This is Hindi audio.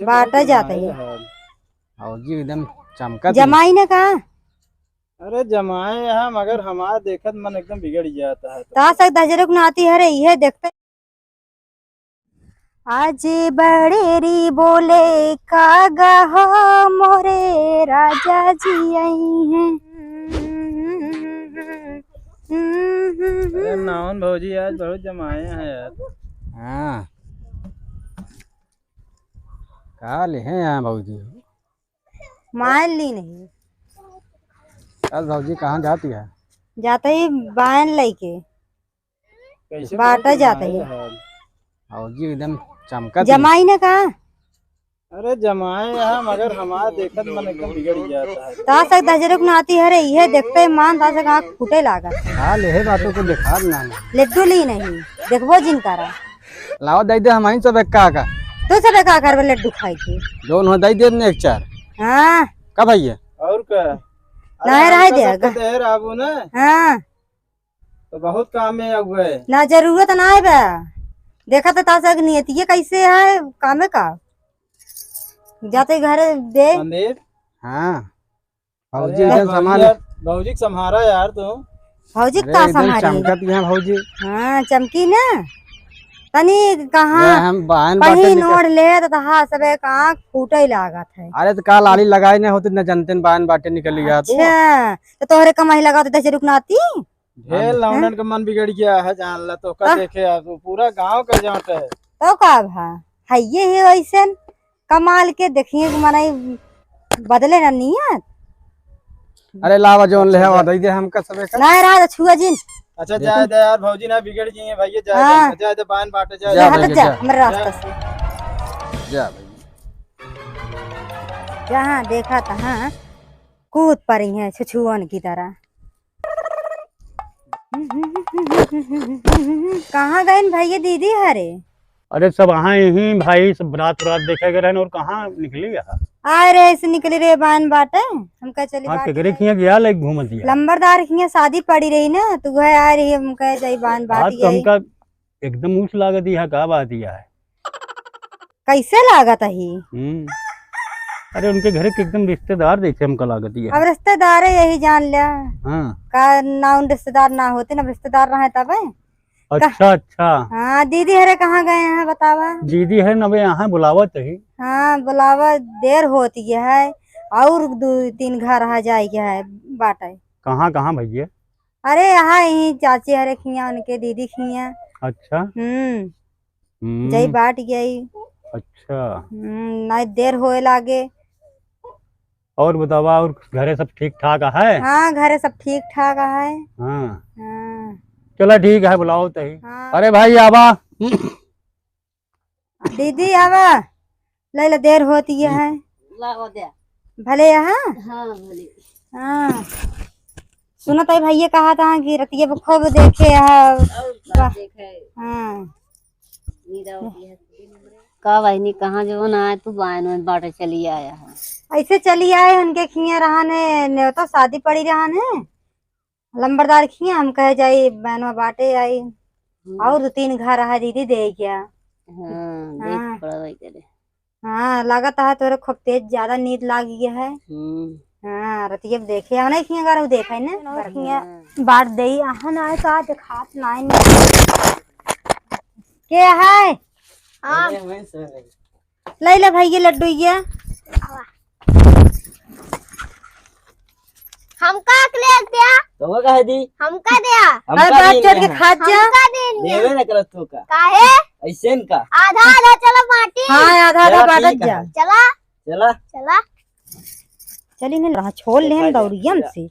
बांटा जाता है। भौजी एकदम चमका जमाई ने कहा अरे जमाए यहाँ मगर हमारा देखत मन एकदम बिगड़ जाता है। ता सकता जरूर न आती है रे ये देखते आज बड़ेरी बोले कागा हो मोरे राजा जी आई हैं। अरे नाउन भौजी आज बहुत जमाए हैं यार। हाँ कहा ले हैं यहाँ भौजी। मान ली नहीं कल भौजी कहाँ जाती है? जाता ही बान लेके कैसे बांटा जाता है। भौजी एकदम चमका जमाई ने कहा अरे जमाए यहाँ मगर हमारा देखत मन एकदम बिगड़ जाता है। ता सकता जरूर न आती है रे ये देखते मान ता से आँख फूटे लागत कहा ले है बातों को दिखा ना लड्डू ली नहीं देखबो जिन करा लाओ दे दे हम सब एक का तो सब का कर लड्डू खाई के दोनों हो दे दे ने एक चार हाँ का भैया और क्या नहीं रह देगा देर आबू ना हाँ तो बहुत काम में हुए ना जरूरत ना है बा देखा तो तासा नियत ये कैसे है कामे का जाते घर दे मंदिर। हाँ भौजी अरे एकदम संभाल भौजी को संभारा यार तुम। भौजी अरे का एकदम समारी चमकती है भौजी। हाँ चमकी ना तनी कहाँ हम बहन बाटे कहीं निकल नोड़ ले तो हाँ सबे का आँख फूटे लागत है। अरे तो काल आली लगाई नहीं होती न जनते बहन बाटे निकल गया तो अच्छा तो तोहरे कमाई लगा तो दस रुक नाती ढेर लौंडन का मन बिगड़ गया है जान ला तो का देखे आप पूरा गांव का जाट है। तो का भा है ये है वैसे कमाल के देखिए मनाई बदले ना नियत अरे लावा जोन ले हवा दे दे हमका सबे का ना रहा छुआ जिन अच्छा जाए दे यार भौजी ना बिगड़ जाइए भैया हाँ। जाए दे बान बाटे जाए जा हट भैया, जा जा। मेरे रास्ते से जा भैया। जहाँ देखा तहाँ कूद पड़ी है छुछुअन की तरह। कहाँ गए भैया दीदी हरे? अरे सब वहाँ यही भाई सब रात देखे गए रहन और कहाँ निकली यहाँ आ रे ऐसे निकली रे बान बाटे हम कह चली हाँ बात केकरे खिया गया लाइक घूम दिया लंबरदार की शादी पड़ी रही ना तू घर आ रही है हम कह जाई बान बात बाटी तो आई। हमका एकदम ऊँच लागत है का बात यह है। कैसे लागत ही अरे उनके घर के एकदम रिश्तेदार देखे हमका लागत है। अब रिश्तेदार है यही जान लिया हाँ का ना उन रिश्तेदार ना होते ना रिश्तेदार रहे तब है। अच्छा अच्छा हाँ दीदी हरे कहाँ गए हैं बतावा? दीदी है नबे यहाँ बुलावत है। हाँ बुलावा देर होती है और 2-3 घर आ जाए क्या है बाटे। कहाँ कहाँ भैया? अरे यहाँ यही चाची हरे खिया उनके दीदी खिया। अच्छा जई बाट गई। अच्छा नहीं देर होए लागे। और बतावा और घरे सब ठीक ठाक है? हाँ घरे सब ठीक ठाक है। हाँ हाँ, चलो ठीक है बुलाओ तही। हाँ। अरे भाई आवा दीदी आवा लैला देर होती है भले यहाँ। हाँ सुनत है भैया कहा था कि रतिया पे खूब देखे है। हाँ का बहनी कहाँ जो ना है तू बायन में बाटे चली आया है। ऐसे चली आए उनके खिया रहने तो शादी पड़ी रहने लंबरदार खिया हम कहे जाई बहनवा बाटे आई और 2-3 घर है दीदी दे क्या। हाँ देख पड़ा वही करे। हाँ लागत है तोरे खूब तेज ज्यादा नींद लाग गया है। हाँ रतिया देखे हम नहीं खिया कर देखा ना खिया बाट दे आहन आए तो आज खात नहीं के है। हाँ ले ले भैया लड्डू ये हमका ले दिया तो कह दी हमका दिया अरे बात चढ़ के खा जा हमका दे देवे न करत तो का काहे ऐसे का आधा आधा चला बाटी। हाँ आधा आधा बाटत जा चला चला चला चली नहीं रहा छोड़ ले हम दौड़ियम से।